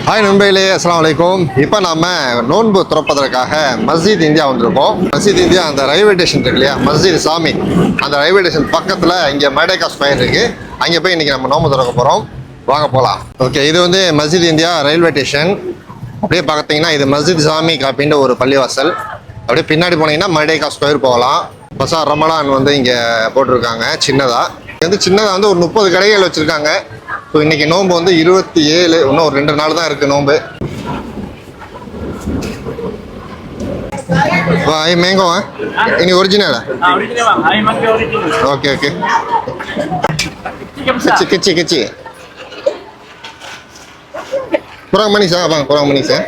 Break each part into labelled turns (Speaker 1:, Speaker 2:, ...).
Speaker 1: Hi நண்பர்களே, அஸ்ஸலாமு அலைக்கும். இப்போ நம்ம நோன்பு திறப்பதற்காக மஸ்ஜித் இந்தியா வந்திருக்கோம். மஸ்ஜித் இந்தியா அந்த ரயில்வே ஸ்டேஷன் இருக்கு இல்லையா, மஸ்ஜித் சாமி, அந்த ரயில்வே ஸ்டேஷன் பக்கத்தில் இங்கே மேடேகா ஸ்கொயர் இருக்குது. அங்கே போய் இன்றைக்கி நம்ம நோன்பு திறக்க போகிறோம். வாங்க போகலாம். ஓகே, இது வந்து மஸ்ஜித் இந்தியா ரயில்வே ஸ்டேஷன். அப்படியே பார்த்தீங்கன்னா இது மஸ்ஜித் சாமி அப்படின்ற ஒரு பள்ளிவாசல். அப்படியே பின்னாடி போனீங்கன்னா மேடேகா ஸ்கொயர் போகலாம். பசார் ரமலான் வந்து இங்கே போட்டிருக்காங்க சின்னதாக வந்து ஒரு 30 கடைகள் வச்சுருக்காங்க. ஸோ இன்றைக்கி நோன்பு வந்து 27, இன்னும் ஒரு 2 நாள் தான் இருக்குது நோன்பு. Ay mango ini original lah.
Speaker 2: Original bang, ay mango original.
Speaker 1: Oke. Kecil. Kurang manis ya bang, kurang manis ya.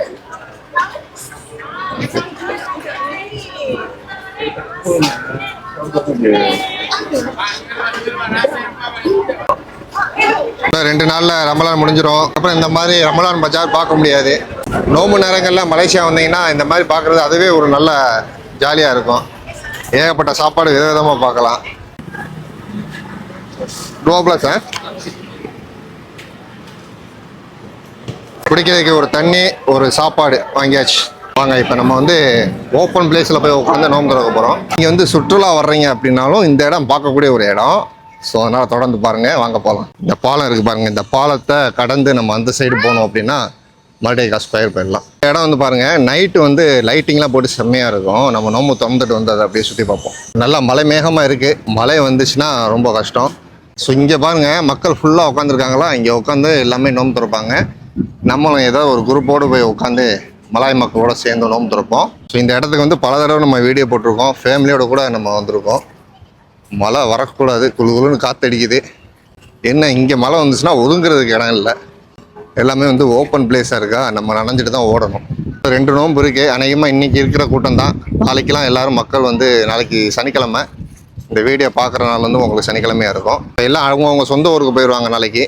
Speaker 1: ரெண்டு நாளில் ரமலான் முடிஞ்சிடும். அப்புறம் இந்த மாதிரி ரமலான் பஜார் பார்க்க முடியாது. நோம்பு நேரங்களில் மலேசியா வந்தீங்கன்னா இந்த மாதிரி பார்க்குறது அதுவே ஒரு நல்ல ஜாலியாக இருக்கும். ஏகப்பட்ட சாப்பாடு விதவிதமாக பார்க்கலாம். சார் குடிக்கிறதுக்கு ஒரு தண்ணி, ஒரு சாப்பாடு வாங்கியாச்சு. வாங்க, இப்போ நம்ம வந்து ஓப்பன் பிளேஸில் போய் உட்காந்து நோம்பு திறக்க போகிறோம். நீங்கள் வந்து சுற்றுலா வர்றீங்க அப்படின்னாலும் இந்த இடம் பார்க்கக்கூடிய ஒரு இடம். ஸோ அதனால் தொடர்ந்து பாருங்கள், வாங்க போகலாம். இந்த பாலம் இருக்குது பாருங்கள். இந்த பாலத்தை கடந்து நம்ம அந்த சைடு போனோம் அப்படின்னா மேடேகா ஸ்கொயர் போயிடலாம். இடம் வந்து பாருங்கள், நைட்டு வந்து லைட்டிங்லாம் போட்டு செம்மையாக இருக்கும். நம்ம நோம்பு திறந்துட்டு வந்து அதை அப்படியே சுற்றி பார்ப்போம். நல்லா மலை மேகமாக இருக்குது. மழை வந்துச்சுன்னா ரொம்ப கஷ்டம். ஸோ இங்கே பாருங்கள், மக்கள் ஃபுல்லாக உட்காந்துருக்காங்களா. இங்கே உட்காந்து எல்லாமே நோம்பு திறப்பாங்க. நம்மளும் ஏதோ ஒரு குரூப்போடு போய் உட்காந்து மலாய் மக்களோட சேர்ந்து நோம்பு திறப்போம். ஸோ இந்த இடத்துக்கு வந்து பல தடவை நம்ம வீடியோ போட்டிருக்கோம். ஃபேமிலியோட கூட நம்ம வந்திருக்கோம். மழை வரக்கூடாது, குளுன்னு காற்றடிக்குது. என்ன இங்கே மழை வந்துச்சுன்னா ஒதுங்கிறதுக்கு இடம் இல்லை. எல்லாமே வந்து ஓப்பன் பிளேஸாக இருக்கா, நம்ம நனைஞ்சிட்டு தான் ஓடணும். 2 நோம்பு இருக்குது. அநேகமாக இன்றைக்கி இருக்கிற கூட்டம் தான். நாளைக்கெலாம் எல்லோரும் மக்கள் வந்து நாளைக்கு சனிக்கிழமை, இந்த வீடியோ பார்க்குற நாள் வந்து உங்களுக்கு சனிக்கிழமையாக இருக்கும். எல்லாம் அவங்கவுங்க சொந்த ஊருக்கு போயிடுவாங்க நாளைக்கு.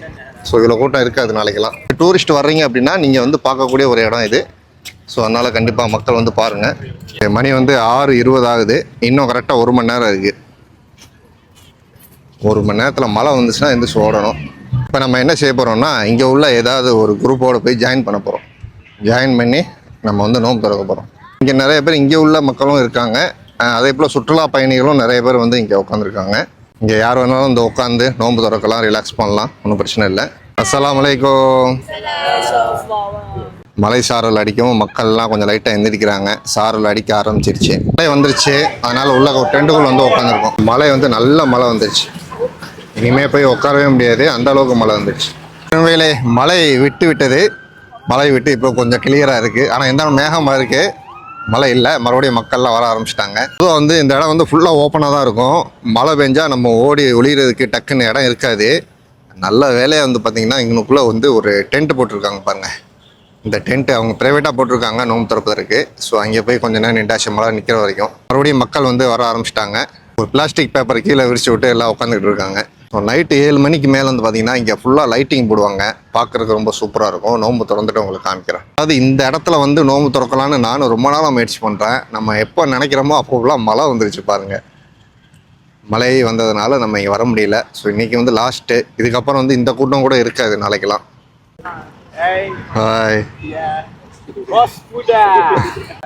Speaker 1: ஸோ இவ்வளோ கூட்டம் இருக்காது நாளைக்கெல்லாம். டூரிஸ்ட் வர்றீங்க அப்படின்னா நீங்கள் வந்து பார்க்கக்கூடிய ஒரு இடம் இது. ஸோ அதனால் கண்டிப்பாக மக்கள் வந்து பாருங்கள். மணி வந்து 6:20 ஆகுது. இன்னும் கரெக்டாக 1 மணி நேரம் இருக்குது. 1 மணி நேரத்தில் மழை வந்துச்சுன்னா எந்திரிச்சு ஓடணும். இப்போ நம்ம என்ன செய்ய போகிறோம்னா, இங்கே உள்ள ஏதாவது ஒரு குரூப்போடு போய் ஜாயின் பண்ண போகிறோம். ஜாயின் பண்ணி நம்ம வந்து நோன்பு திறக்க போகிறோம். இங்கே நிறைய பேர் இங்கே உள்ள மக்களும் இருக்காங்க. அதே போல் சுற்றுலா பயணிகளும் நிறைய பேர் வந்து இங்கே உட்காந்துருக்காங்க. இங்கே யார் வேணாலும் வந்து உட்காந்து நோன்பு திறக்கலாம், ரிலாக்ஸ் பண்ணலாம், ஒன்றும் பிரச்சனை இல்லை. அஸ்ஸலாமு அலைக்கும். மலை சாரல் அடிக்கவும் மக்கள்லாம் கொஞ்சம் லைட்டாக எந்திரிக்கிறாங்க. சாரல் அடிக்க ஆரம்பிச்சிருச்சு. மழை வந்துருச்சு. அதனால் உள்ள ஒரு டெண்டுக்குள் வந்து உட்காந்துருக்கோம். மழை வந்து நல்ல மழை வந்துருச்சு. இனிமேல் போய் உட்காரவே முடியாது, அந்த அளவுக்கு மழை வந்துடுச்சு. உண்மையிலே மழை விட்டது. மழை விட்டு இப்போ கொஞ்சம் கிளியராக இருக்குது. ஆனால் எந்த மேகமாக இருக்குது, மழை இல்லை. மறுபடியும் மக்கள்லாம் வர ஆரம்பிச்சிட்டாங்க. பொதுவாக வந்து இந்த இடம் வந்து ஃபுல்லாக ஓப்பனாக தான் இருக்கும். மழை பெஞ்சால் நம்ம ஓடி ஒளிகிறதுக்கு டக்குன்னு இடம் இருக்காது. நல்ல வேலையாக வந்து பார்த்திங்கன்னா இங்கனுக்குள்ளே வந்து ஒரு டென்ட் போட்டிருக்காங்க பாருங்கள். இந்த டென்ட்டு அவங்க ப்ரைவேட்டாக போட்டிருக்காங்க நோம்பு திறப்பதற்கு. ஸோ அங்கே போய் கொஞ்சம் நேரம் நின்றாச்சு, மழை நிற்கிற வரைக்கும். மறுபடியும் மக்கள் வந்து வர ஆரம்பிச்சிட்டாங்க. ஒரு பிளாஸ்டிக் பேப்பர் கீழே விரிச்சு விட்டு எல்லாம் உட்காந்துக்கிட்டு இருக்காங்க. ஸோ நைட்டு 7 மணிக்கு மேலே வந்து பார்த்திங்கன்னா இங்கே ஃபுல்லாக லைட்டிங் போடுவாங்க. பார்க்குறதுக்கு ரொம்ப சூப்பராக இருக்கும். நோம்பு திறந்துட்டு உங்களுக்கு காமிக்கிறேன். அதாவது இந்த இடத்துல வந்து நோம்பு திறக்கலான்னு நானும் ரொம்ப நாளாக முயற்சி பண்ணுறேன். நம்ம எப்போ நினைக்கிறோமோ அப்போ ஃபுல்லாக மழை வந்துருச்சு பாருங்கள். மழை வந்ததுனால நம்ம இங்கே வர முடியல. ஸோ இன்றைக்கி வந்து லாஸ்ட்டு. இதுக்கப்புறம் வந்து இந்த கூட்டம் கூட இருக்காது நாளைக்கெல்லாம். Hi.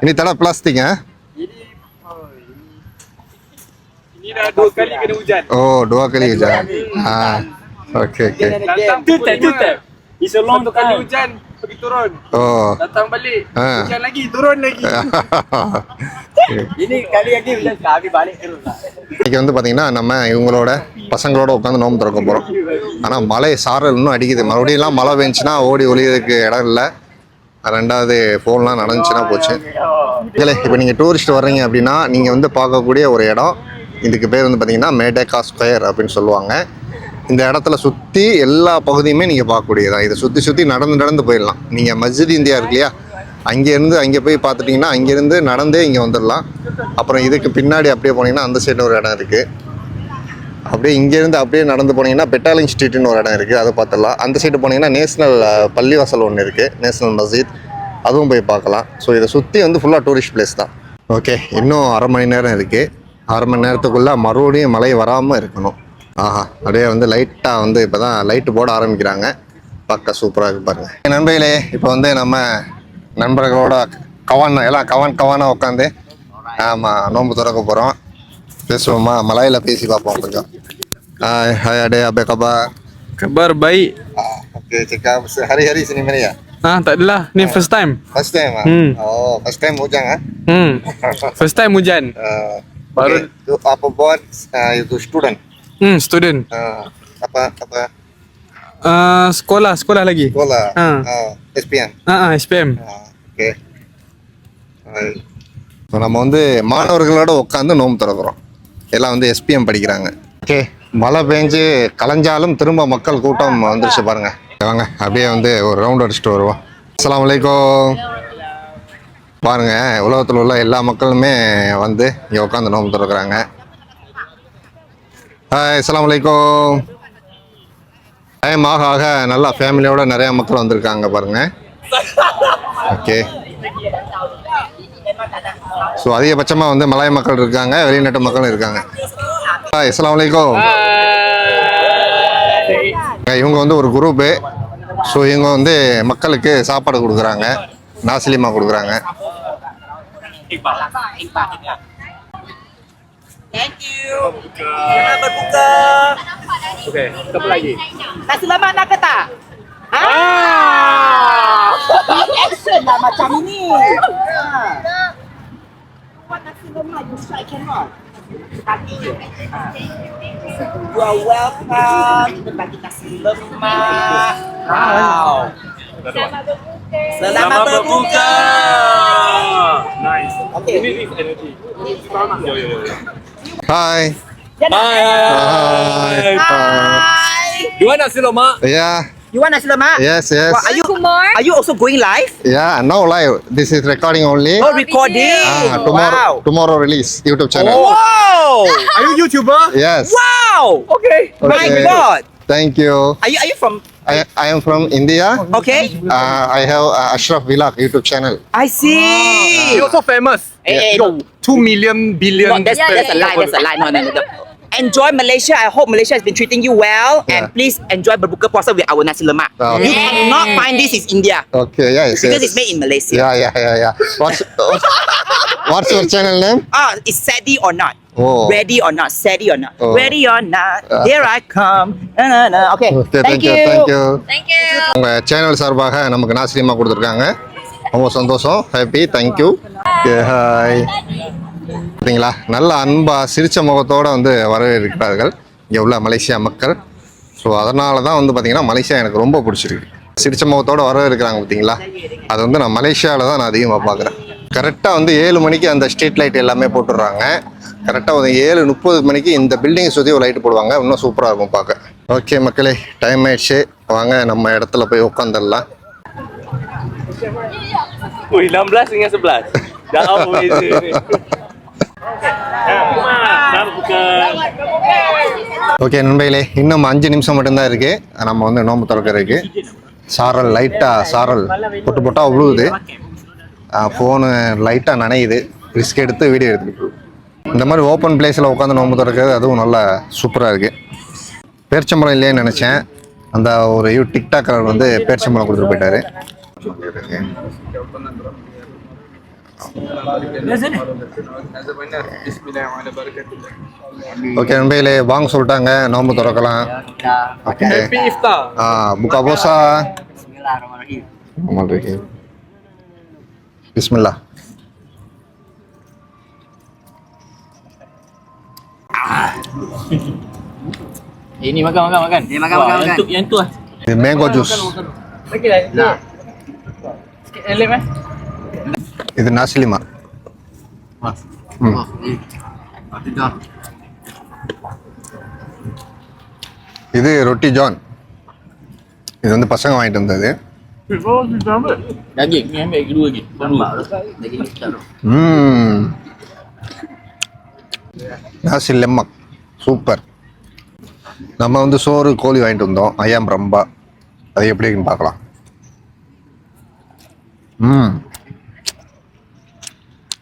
Speaker 1: ini tak ada plastik ya?
Speaker 2: Ini dah 2 kali kena hujan.
Speaker 1: Oh, 2 kali hujan. Okay.
Speaker 2: Tutup. It's a long kali hujan pergi turun.
Speaker 1: Oh.
Speaker 2: Datang balik. Hujan lagi, turun lagi. Ini kali lagi hujan habis balik terus lah.
Speaker 1: இன்னைக்கு வந்து பார்த்தீங்கன்னா நம்ம இவங்களோட பசங்களோட உட்காந்து நோம்பு திறக்க போகிறோம். ஆனால் மழை சாரல் இன்னும் அடிக்குது. மறுபடியும்லாம் மழை பெஞ்சுன்னா ஓடி ஒளியதுக்கு இடம் இல்லை. 2வது ஃபோன்லாம் நடந்துச்சுன்னா போச்சு. இல்லை, இப்போ நீங்கள் டூரிஸ்ட் வர்றீங்க அப்படின்னா நீங்கள் வந்து பார்க்கக்கூடிய ஒரு இடம். இதுக்கு பேர் வந்து பார்த்திங்கன்னா மேடேகா ஸ்கொயர் அப்படின்னு சொல்லுவாங்க. இந்த இடத்துல சுற்றி எல்லா பகுதியுமே நீங்கள் பார்க்கக்கூடியதான். இதை சுற்றி நடந்து போயிடலாம். நீங்கள் மஸ்ஜித் இந்தியா இருக்கு இல்லையா, அங்கேருந்து அங்கே போய் பார்த்துட்டிங்கன்னா அங்கேருந்து நடந்தே இங்கே வந்துடலாம். அப்புறம் இதுக்கு பின்னாடி அப்படியே போனீங்கன்னா அந்த சைடு ஒரு இடம் இருக்குது. அப்படியே இங்கேருந்து அப்படியே நடந்து போனீங்கன்னா பெட்டாலிங் ஸ்ட்ரீட்னு ஒரு இடம் இருக்குது, அதை பார்த்துடலாம். அந்த சைடு போனீங்கன்னா நேஷ்னல் பள்ளிவாசல் ஒன்று இருக்குது, நேஷ்னல் மஸ்ஜித், அதுவும் போய் பார்க்கலாம். ஸோ இதை சுற்றி வந்து ஃபுல்லாக டூரிஸ்ட் பிளேஸ் தான். ஓகே, இன்னும் 1/2 மணி நேரம் இருக்குது. 1/2 மணி நேரத்துக்குள்ளே மறுபடியும் மழை வராமல் இருக்கணும். அப்படியே வந்து லைட்டாக வந்து இப்போ தான் லைட்டு போட ஆரம்பிக்கிறாங்க. பார்க்க சூப்பராக இருக்கு பாருங்க. நண்பர்களே, இப்போ வந்து நம்ம நண்பர்களோட எல்லாம் கவானா உட்காந்து ஆமாம் நோன்பு திறக்க போகிறோம். பேசுவோமா? மலையில் பேசி பார்ப்போம் கொஞ்சம். Hai ade, apa kabar?
Speaker 3: Kabar baik.
Speaker 1: Oke, cakap hari-hari sini mana ya?
Speaker 3: Tak adalah. Ni first time.
Speaker 1: First time ah? Oh, first time hujan ah?
Speaker 3: First time hujan.
Speaker 1: Baru itu apa buat itu student?
Speaker 3: Student.
Speaker 1: Apa?
Speaker 3: Sekolah lagi.
Speaker 1: Sekolah. SPM.
Speaker 3: SPM.
Speaker 1: Okay. So நம்ம வந்து மாணவர்களோட உட்காந்து நோம்பு திறக்கிறோம். எல்லாம் வந்து SPM படிக்கிறாங்க. Okay, மழை பெஞ்சு கலைஞ்சாலும் திரும்ப மக்கள் கூட்டம் வந்துருச்சு பாருங்க. வாங்க அப்படியே வந்து ஒரு ரவுண்ட் அடிச்சுட்டு வருவோம். அஸ்ஸலாமு அலைக்கும். பாருங்க, உலகத்தில் உள்ள எல்லா மக்களுமே வந்து இங்கே உட்காந்து நோம்பு திறக்கிறாங்க. ஹாய், அஸ்ஸலாமு அலைக்கும். டைம் ஆக நல்லா ஃபேமிலியோட நிறையா மக்கள் வந்திருக்காங்க பாருங்க. ஓகே, ஸோ அதிகபட்சமாக வந்து மலாய் மக்கள் இருக்காங்க, வெளிநாட்டு மக்களும் இருக்காங்க. ஹாய், அஸ்ஸலாமு அலைக்கும். இவங்க வந்து ஒரு குரூப்பு. ஸோ இவங்க வந்து மக்களுக்கு சாப்பாடு கொடுக்குறாங்க, நாசிலிமா கொடுக்குறாங்க.
Speaker 4: Thank you. Selamat berbuka.
Speaker 2: Okey, apa lagi?
Speaker 4: Nasi lemak nak ke tak? Action lah macam ini. Buat nasi lemak, you try cannot. You are welcome. Kita bagi nasi lemak. Wow. Selamat berbuka.
Speaker 2: Nice.
Speaker 4: Okay.
Speaker 2: Ini energy. Yo.
Speaker 1: Hi.
Speaker 2: Bye.
Speaker 4: Hi.
Speaker 2: You want nasi lemak?
Speaker 1: Yeah,
Speaker 4: You want nasi lemak?
Speaker 1: Yes yes.
Speaker 4: What, are you also going live?
Speaker 1: Yeah, no live. This is recording only.
Speaker 4: Oh, recording. Wow.
Speaker 1: Tomorrow release YouTube channel.
Speaker 4: Wow.
Speaker 2: Are you YouTuber?
Speaker 1: Yes.
Speaker 4: Wow.
Speaker 2: Okay.
Speaker 4: My God.
Speaker 1: Thank you.
Speaker 4: Are you from?
Speaker 1: I am from India.
Speaker 4: Okay.
Speaker 1: I have Ashraf Vlog YouTube channel.
Speaker 4: I see.
Speaker 2: You're so famous.
Speaker 4: Hey,
Speaker 2: Yo, 2 million billion.
Speaker 4: No, that's a lie. That's a lie. No. Enjoy Malaysia. I hope Malaysia has been treating you well, and please enjoy berbuka puasa with our nasi lemak.
Speaker 1: Okay.
Speaker 4: You cannot find this in India
Speaker 1: Okay, yes.
Speaker 4: because it's made in Malaysia.
Speaker 1: Yeah. What's your channel name?
Speaker 4: It's Sadie or not.
Speaker 1: Oh.
Speaker 4: Ready or not, Sadie or not.
Speaker 1: Oh.
Speaker 4: Ready or not, here I come. No. Okay.
Speaker 1: Okay, thank you. உங்க channel சார்பாக நமக்கு நாசிலிமா கொடுத்துருக்காங்க. ரொம்ப சந்தோஷம், happy, thank you. Hi. பார்த்தீங்களா, நல்ல அன்பா சிரிச்ச முகத்தோடு வந்து வரவேற்கிறார்கள் இங்கே உள்ள மலேசியா மக்கள். ஸோ அதனால தான் வந்து பார்த்தீங்கன்னா மலேசியா எனக்கு ரொம்ப பிடிச்சிருக்கு. சிரிச்ச முகத்தோடு வரவேற்கிறாங்க பார்த்தீங்களா, அது வந்து நான் மலேசியாவில் தான் நான் அதிகமாக பார்க்குறேன். கரெக்டாக வந்து 7 மணிக்கு அந்த ஸ்ட்ரீட் லைட் எல்லாமே போட்டுடுறாங்க. கரெக்டாக ஒரு 7:30 மணிக்கு இந்த பில்டிங்கை சுற்றி ஒரு லைட்டு போடுவாங்க. இன்னும் சூப்பராக இருக்கும் பார்க்க. ஓகே மக்களே, டைம் ஆயிடுச்சு, வாங்க நம்ம இடத்துல போய் உட்காந்துடலாம்.
Speaker 2: Ui, 16 dengan 11. Jauh beza ni. Selamat buka.
Speaker 1: Okay நண்பர்களே, இன்னும் 5 நிமிஷம் மட்டும்தான் இருக்குது நம்ம வந்து நோம்பு திறக்கிறதுக்கு. சாரல் பொட்டாக விழுவுது. ஃபோனு லைட்டாக நனையுது. ரிஸ்க் எடுத்து வீடியோ எடுத்துக்கிட்டு இந்த மாதிரி ஓப்பன் பிளேஸில் உட்காந்து நோம்பு திறக்கிறது அதுவும் நல்லா சூப்பராக இருக்குது. பேரிச்சம்பழம் இல்லையேன்னு நினச்சேன். அந்த ஒரு டிக்டாக்கர் வந்து பேரிச்சம்பழம் கொடுத்துட்டு போயிட்டாரு. ஓகே நண்பர்களே, வாங்க சொல்லிட்டாங்க, நோம்பு திறக்கலாம். Okay,
Speaker 2: Happy iftar.
Speaker 1: buka puasa. Bismillahirrahmanirrahim. Bismillah.
Speaker 5: Ini makan. Ini makan. Yang tu lah.
Speaker 1: Ini mango juice.
Speaker 5: Lagi lah. Nah. Sikit elem
Speaker 1: இது nasi lemak. இது ரொட்டி ஜான். இது வந்து பசங்க வாங்கிட்டு வந்தது.
Speaker 5: Daging. Ni ambil kedua lagi. Daging ni tak.
Speaker 1: நாசி லெம்மக் super. நம்ம வந்து சோறு கோழி வாங்கிட்டு வந்தோம், ஐயாம் ரம்பா. அது எப்படி இருக்குன்னு பார்க்கலாம்.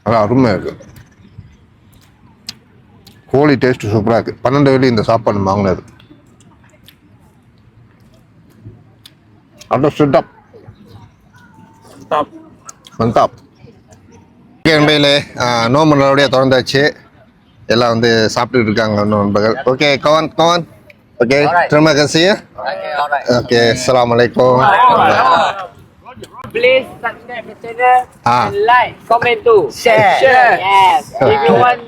Speaker 1: அதான் அருமையாக இருக்குது. கோழி டேஸ்ட்டு சூப்பராக இருக்குது. 12 வெள்ளி இந்த சாப்பாடு வாங்கினது. Atau sedap. Mantap. ஓகே நண்பர்களே, நோம்பு நல்லபடியாக திறந்தாச்சு. எல்லாம் வந்து சாப்பிட்டுட்டு இருக்காங்க நண்பர்கள். Okay kawan. Okay terima kasih ya. Okay assalamualaikum.
Speaker 2: Please subscribe the channel and like, comment too.
Speaker 4: Share.
Speaker 2: Yes. If you want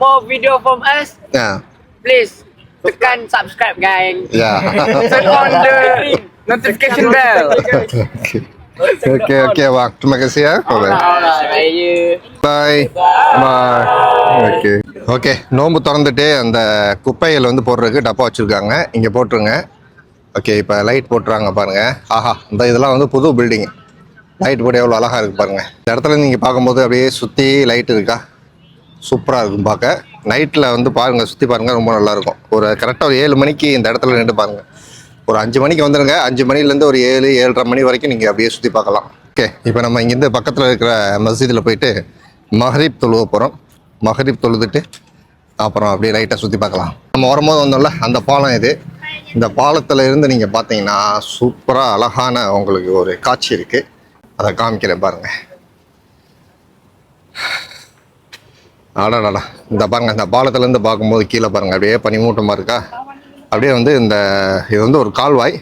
Speaker 2: more video from us,
Speaker 1: Ya.
Speaker 2: please tekan subscribe guys.
Speaker 1: Ya.
Speaker 2: Turn on the notification bell.
Speaker 1: Oke bang, terima kasih ya. Bye. Okay okay நோம்பு திறந்துட்டு அந்த குப்பையில் வந்து போடுறதுக்கு டப்பா வச்சுருக்காங்க, இங்கே போட்டுருங்க. ஓகே இப்போ லைட் போட்டுறாங்க பாருங்க. ஆஹா, இந்த இதெல்லாம் வந்து புது பில்டிங். லைட் போட்டு எவ்வளோ அழகாக இருக்குது பாருங்கள். இந்த இடத்துல நீங்கள் பார்க்கும்போது அப்படியே சுற்றி லைட் இருக்கா, சூப்பராக இருக்கும் பார்க்க. நைட்டில் வந்து பாருங்கள், சுற்றி பாருங்கள், ரொம்ப நல்லாயிருக்கும். ஒரு கரெக்டாக ஒரு 7 மணிக்கு இந்த இடத்துல நின்று பாருங்கள். ஒரு 5 மணிக்கு வந்துடுங்க. 5 மணிலேருந்து ஒரு 7-7:30 மணி வரைக்கும் நீங்கள் அப்படியே சுற்றி பார்க்கலாம். ஓகே இப்போ நம்ம இங்கேருந்து பக்கத்தில் இருக்கிற மஸ்ஜிதில் போயிட்டு மஹ்ரிப் தொழுவ போகிறோம். மஹ்ரிப் தொழுதுட்டு அப்புறம் அப்படியே லைட்டாக சுற்றி பார்க்கலாம். நம்ம வரும்போது வந்தோம்ல அந்த பாலம் இது. இந்த பாலத்தில் இருந்து நீங்கள் பார்த்தீங்கன்னா சூப்பராக அழகான உங்களுக்கு ஒரு காட்சி இருக்குது. அதை காமிக்கிறேன் பாருங்கள். ஆடாடா, இந்த பாருங்கள், இந்த பாலத்துலேருந்து பார்க்கும்போது கீழே பாருங்கள் அப்படியே பனிமூட்டமாக இருக்கா. அப்படியே வந்து இது வந்து ஒரு கால்வாய்.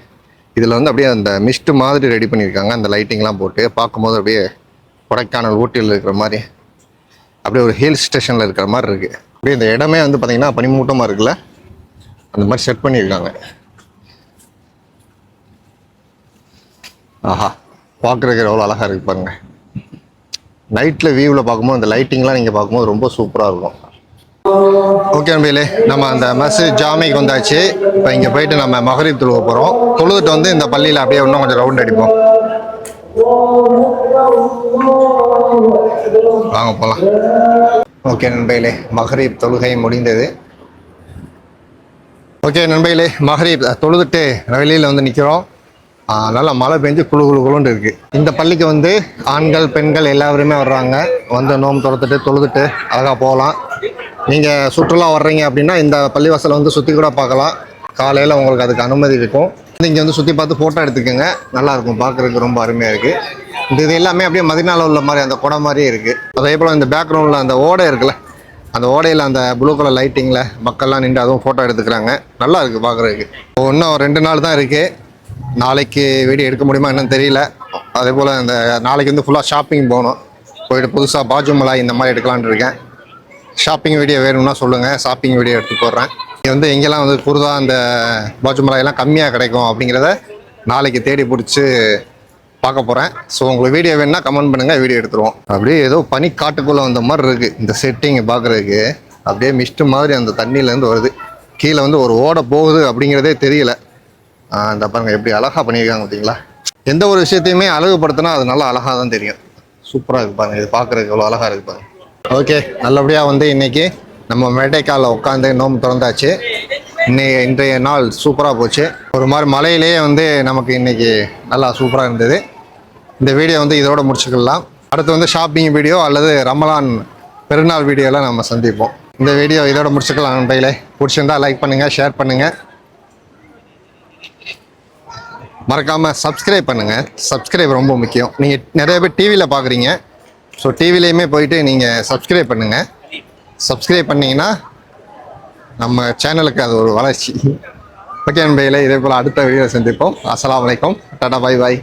Speaker 1: இதில் வந்து அப்படியே அந்த மிஸ்ட் மாதிரி ரெடி பண்ணியிருக்காங்க. அந்த லைட்டிங்லாம் போட்டு பார்க்கும்போது அப்படியே கொடைக்கானல் ஊட்டியில் இருக்கிற மாதிரி, அப்படியே ஒரு ஹில் ஸ்டேஷனில் இருக்கிற மாதிரி இருக்குது. அப்படியே இந்த இடமே வந்து பார்த்திங்கன்னா பனிமூட்டமாக இருக்குல்ல, அந்த மாதிரி செட் பண்ணியிருக்காங்க. ஆஹா, பார்க்குறதுக்கு எவ்வளோ அழகாக இருக்குது பாருங்கள். நைட்டில் வியூவில் பார்க்கும்போது அந்த லைட்டிங்லாம் நீங்கள் பார்க்கும்போது ரொம்ப சூப்பராக இருக்கும். ஓகே நண்பர்களே, நம்ம அந்த மஸ்ஜித் ஜாமிக்கு வந்தாச்சு. இப்போ இங்கே போயிட்டு நம்ம மஹ்ரிப் தொழுவ போகிறோம். தொழுதுட்டு வந்து இந்த பள்ளியில் அப்படியே இன்னும் கொஞ்சம் ரவுண்ட் அடிப்போம். வாங்க போகலாம். ஓகே நண்பர்களே, மஹ்ரிப் தொழுகை முடிந்தது. ஓகே நண்பர்களே, மஹ்ரிப் தொழுதுட்டு வெளியில் வந்து நிற்கிறோம். நல்லா மழை பெஞ்சு குளுன்னு இருக்குது. இந்த பள்ளிக்கு வந்து ஆண்கள் பெண்கள் எல்லாருமே வர்றாங்க. வந்து நோம்பு திறந்துட்டு தொழுதுட்டு அழகாக போகலாம். நீங்கள் சுற்றுலா வர்றீங்க அப்படின்னா இந்த பள்ளிவாசலை வந்து சுற்றி கூட பார்க்கலாம். காலையில் உங்களுக்கு அதுக்கு அனுமதி இருக்கும். இங்கே வந்து சுற்றி பார்த்து ஃபோட்டோ எடுத்துக்கோங்க, நல்லாயிருக்கும், பார்க்குறதுக்கு ரொம்ப அருமையாக இருக்குது. இது எல்லாமே அப்படியே மதினால உள்ள மாதிரி அந்த குடை மாதிரியே இருக்குது. அதே போல் இந்த பேக்ரவுண்டில் அந்த ஓடை இருக்குல்ல, அந்த ஓடையில் அந்த ப்ளூ கலர் லைட்டிங்கில் மக்கள்லாம் நின்று அதுவும் ஃபோட்டோ எடுத்துக்கிறாங்க. நல்லா இருக்குது பார்க்குறதுக்கு. இன்னும் 2 நாள் தான் இருக்குது. நாளைக்கு வீடியோ எடுக்க முடியுமா என்னன்னு தெரியல. அதே போல் இந்த நாளைக்கு வந்து ஃபுல்லாக ஷாப்பிங் போகணும். போயிட்டு புதுசாக பாஜு மலாய் இந்த மாதிரி எடுக்கலான்னு இருக்கேன். ஷாப்பிங் வீடியோ வேணும்னா சொல்லுங்கள், ஷாப்பிங் வீடியோ எடுத்து போடுறேன். இங்கே வந்து எங்கெல்லாம் வந்து குருதா அந்த பாஜு மலாயெல்லாம் கம்மியாக கிடைக்கும் அப்படிங்கிறத நாளைக்கு தேடி பிடிச்சி பார்க்க போகிறேன். ஸோ உங்களுக்கு வீடியோ வேணுன்னா கமெண்ட் பண்ணுங்கள், வீடியோ எடுத்துருவோம். அப்படியே ஏதோ பனி காட்டுக்குள்ளே வந்த மாதிரி இருக்குது இந்த செட்டிங் பார்க்குறதுக்கு. அப்படியே மிஸ்ட்டு மாதிரி அந்த தண்ணியிலேருந்து வருது. கீழே வந்து ஒரு ஓடை போகுது அப்படிங்கிறதே தெரியல. இந்த பாருங்கள் எப்படி அழகாக பண்ணியிருக்காங்க பார்த்தீங்களா. எந்த ஒரு விஷயத்தையுமே அழகுபடுத்தினா அது நல்லா அழகாக தான் தெரியும். சூப்பராக இருக்குது பாருங்கள், இது பார்க்குறதுக்கு எவ்வளோ அழகாக இருக்குது பாருங்கள். ஓகே, நல்லபடியாக வந்து இன்றைக்கி நம்ம மேட்டைக்காலில் உட்காந்து நோம்பு திறந்தாச்சு. இன்றைய நாள் சூப்பராக போச்சு. ஒரு மாதிரி மழையிலேயே வந்து நமக்கு இன்றைக்கி நல்லா சூப்பராக இருந்தது. இந்த வீடியோ வந்து இதோட முடிச்சுக்கலாம். அடுத்து வந்து ஷாப்பிங் வீடியோ அல்லது ரமலான் பெருநாள் வீடியோவில் நம்ம சந்திப்போம். இந்த வீடியோ இதோட முடிச்சுக்கலாம் நண்பர்களே. பிடிச்சிருந்தா லைக் பண்ணுங்கள், ஷேர் பண்ணுங்கள், மறக்காமல் சப்ஸ்கிரைப் பண்ணுங்கள். சப்ஸ்கிரைப் ரொம்ப முக்கியம். நீங்கள் நிறைய பேர் டிவியில் பார்க்குறீங்க. ஸோ டிவிலையுமே போயிட்டு நீங்கள் சப்ஸ்கிரைப் பண்ணுங்கள். சப்ஸ்கிரைப் பண்ணிங்கன்னா நம்ம சேனலுக்கு அது ஒரு வளர்ச்சி. ஓகே நண்பர்களே, இதே போல் அடுத்த வீடியோ சந்திப்போம். அஸ்ஸலாமு அலைக்கும், டாடா, பை பாய்.